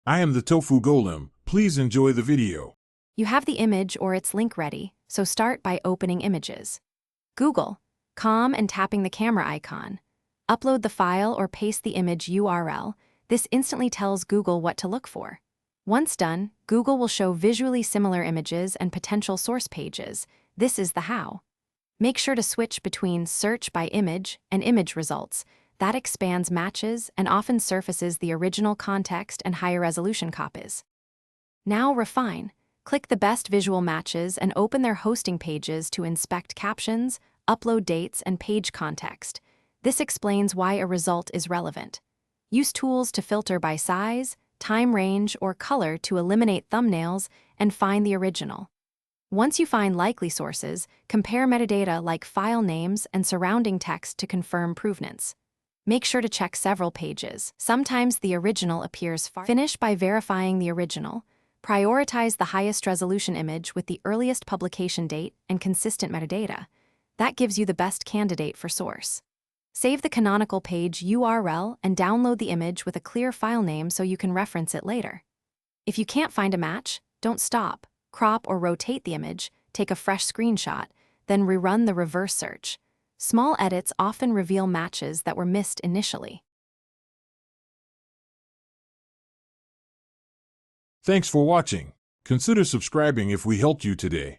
I am the tofu golem. Please enjoy the video. You have the image or its link ready, so start by opening Images. Google, and tapping the camera icon. Upload the file or paste the image URL. This instantly tells Google what to look for. Once done, Google will show visually similar images and potential source pages. This is the how. Make sure to switch between search by image and image results. That expands matches and often surfaces the original context and higher resolution copies. Now refine. Click the best visual matches and open their hosting pages to inspect captions, upload dates, and page context. This explains why a result is relevant. Use tools to filter by size, time range, or color to eliminate thumbnails and find the original. Once you find likely sources, compare metadata like file names and surrounding text to confirm provenance. Make sure to check several pages. Sometimes the original appears far. Finish by verifying the original. Prioritize the highest resolution image with the earliest publication date and consistent metadata. That gives you the best candidate for source. Save the canonical page URL and download the image with a clear file name so you can reference it later. If you can't find a match, don't stop. Crop or rotate the image, take a fresh screenshot, then rerun the reverse search. Small edits often reveal matches that were missed initially. Thanks for watching. Consider subscribing if we helped you today.